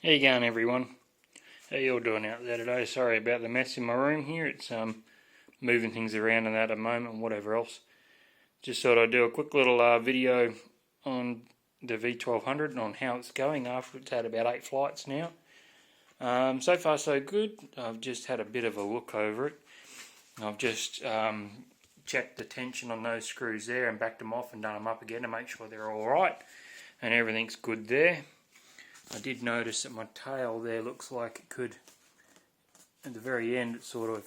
How you going, everyone? How you all doing out there today? Sorry about the mess in my room here. It's moving things around and that at the moment and whatever else. Just thought I'd do a quick little video on the v1200 and on how it's going after it's had about 8 flights now. So far so good. I've just had a bit of a look over it. I've just checked the tension on those screws there and backed them off and done them up again to make sure they're alright and everything's good there. I did notice that my tail there looks like it could, at the very end, it's sort of,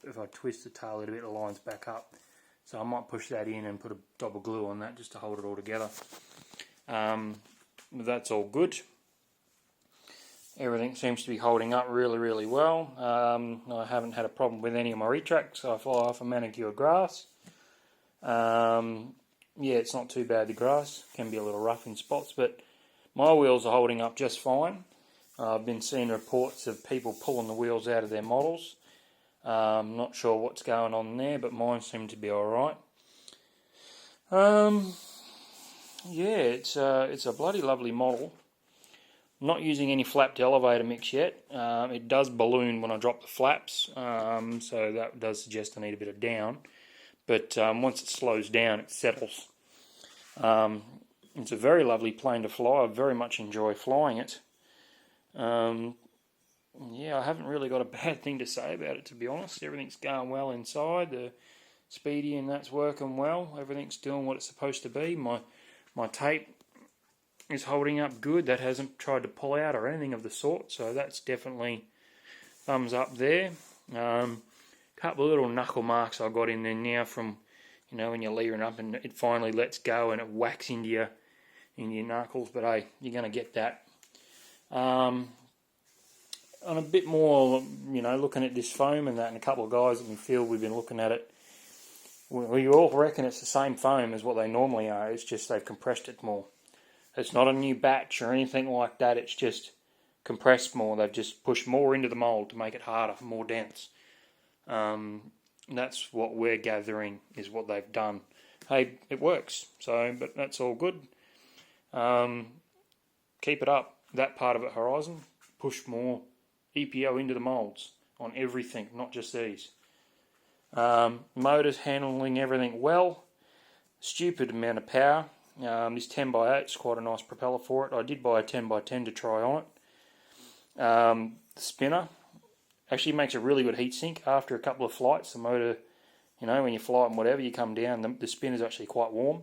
if I twist the tail a little bit, it lines back up. So I might push that in and put a double glue on that just to hold it all together. That's all good. Everything seems to be holding up really well. I haven't had a problem with any of my retracts, so I fly off a manicured grass. Yeah, it's not too bad, the grass. Can be a little rough in spots, but my wheels are holding up just fine. I've been seeing reports of people pulling the wheels out of their models. Not sure what's going on there, but mine seem to be alright. Yeah, it's a bloody lovely model. Not using any flapped elevator mix yet. It does balloon when I drop the flaps, so that does suggest I need a bit of down. But once it slows down, it settles. It's a very lovely plane to fly. I very much enjoy flying it. Yeah, I haven't really got a bad thing to say about it, to be honest. Everything's going well inside. The speedy and that's working well. Everything's doing what it's supposed to be. My tape is holding up good. That hasn't tried to pull out or anything of the sort, so that's definitely thumbs up there. Couple of little knuckle marks I got in there now from, you know, when you're leering up and it finally lets go and it whacks into your knuckles, but hey, you're going to get that. On a bit more, you know, looking at this foam and that, and a couple of guys in the field, we've been looking at it. We all reckon it's the same foam as what they normally are, it's just they've compressed it more. It's not a new batch or anything like that, it's just compressed more. They've just pushed more into the mould to make it harder, more dense. That's what we're gathering is what they've done. Hey, it works, so, but that's all good. Keep it up, that part of it, Horizon. Push more EPO into the moulds on everything, not just these. Motors handling everything well. Stupid amount of power. This 10x8 is quite a nice propeller for it. I did buy a 10x10 to try on it. The spinner actually makes a really good heat sink after a couple of flights. The motor, you know, when you fly and whatever, you come down, the spin is actually quite warm.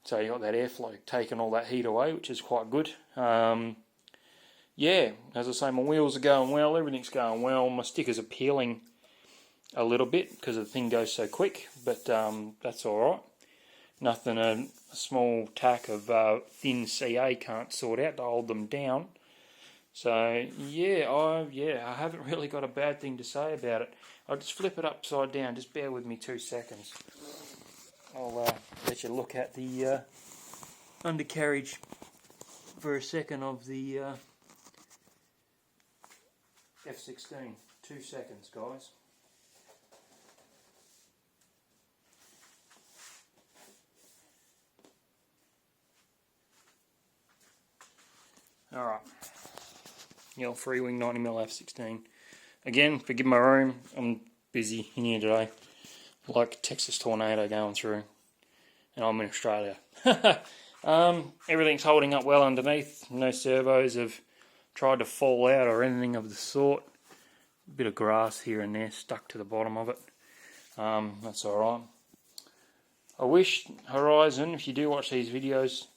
So you got that airflow taking all that heat away, which is quite good. Yeah, as I say, my wheels are going well, everything's going well. My sticker's are peeling a little bit because the thing goes so quick, but that's alright. Nothing a small tack of thin CA can't sort out to hold them down. So yeah, I haven't really got a bad thing to say about it. I'll just flip it upside down, just bear with me 2 seconds. I'll let you look at the undercarriage for a second of the F16. 2 seconds, guys. Alright. Yeah, Freewing 90mm F16. Again, forgive my room, I'm busy in here today. Like a Texas tornado going through. And I'm in Australia. Everything's holding up well underneath. No servos have tried to fall out or anything of the sort. A bit of grass here and there stuck to the bottom of it. That's alright. I wish, Horizon, if you do watch these videos,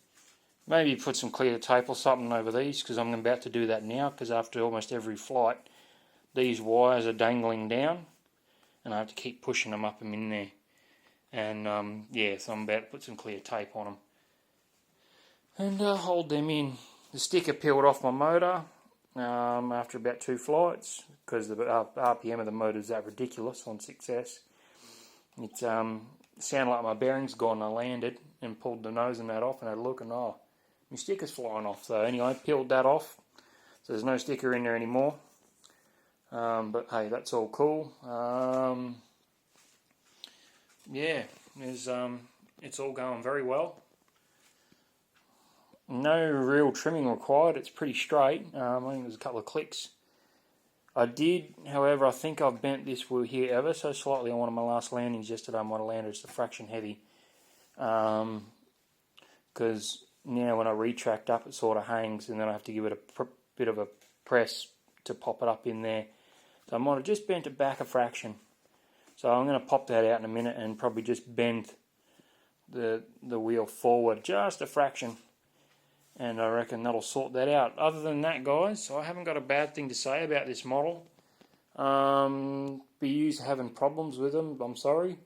maybe put some clear tape or something over these, because I'm about to do that now, because after almost every flight, these wires are dangling down, and I have to keep pushing them up and in there. And yeah, so I'm about to put some clear tape on them. And hold them in. The sticker peeled off my motor after about 2 flights, because the RPM of the motor is that ridiculous on 6S. It sounded like my bearings gone. I landed and pulled the nose and that off and had a look, and my sticker's flying off. So anyway, peeled that off, so there's no sticker in there anymore. But hey, that's all cool. Yeah, it's all going very well. no real trimming required. It's pretty straight. I think there's a couple of clicks. I did, however, I think I've bent this wheel here ever so slightly on one of my last landings yesterday. I might have landed just a fraction heavy. Because now when I retract up, it sort of hangs, and then I have to give it a bit of a press to pop it up in there. So I might have just bent it back a fraction. So I'm going to pop that out in a minute and probably just bend the wheel forward just a fraction. And I reckon that'll sort that out. Other than that, guys, I haven't got a bad thing to say about this model. BU's having problems with them, I'm sorry.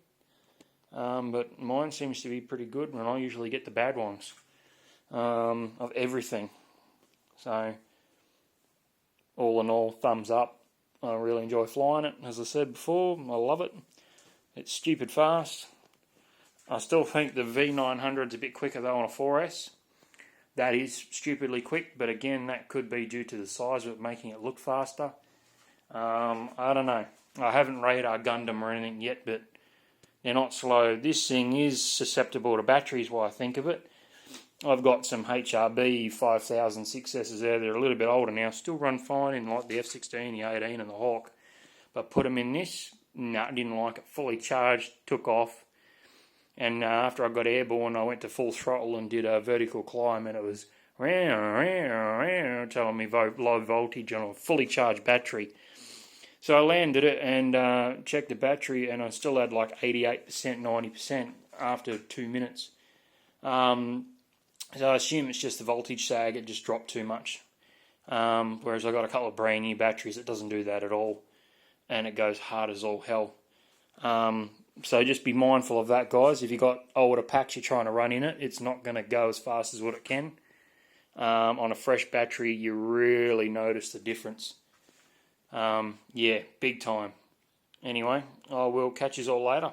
But mine seems to be pretty good, and I usually get the bad ones of everything. So, all in all, thumbs up. I really enjoy flying it. As I said before, I love it. It's stupid fast. I still think the V900 is a bit quicker though on a 4S. That is stupidly quick, but again, that could be due to the size of it making it look faster. I don't know. I haven't radar gunned them or anything yet, but they're not slow. This thing is susceptible to batteries, while I think of it. I've got some HRB 5000 6S's there. They're a little bit older now. Still run fine in like the F16, the 18 and the Hawk. But put them in this, no, didn't like it. Fully charged, took off. And after I got airborne, I went to full throttle and did a vertical climb, and it was telling me low voltage on a fully charged battery. So I landed it and checked the battery, and I still had like 88%, 90% after 2 minutes. So I assume it's just the voltage sag, it just dropped too much. Whereas I got a couple of brand new batteries that doesn't do that at all, and it goes hard as all hell. So just be mindful of that, guys. If you've got older packs you're trying to run in it, it's not going to go as fast as what it can. On a fresh battery, you really notice the difference. Yeah, big time. Anyway, I will catch you all later.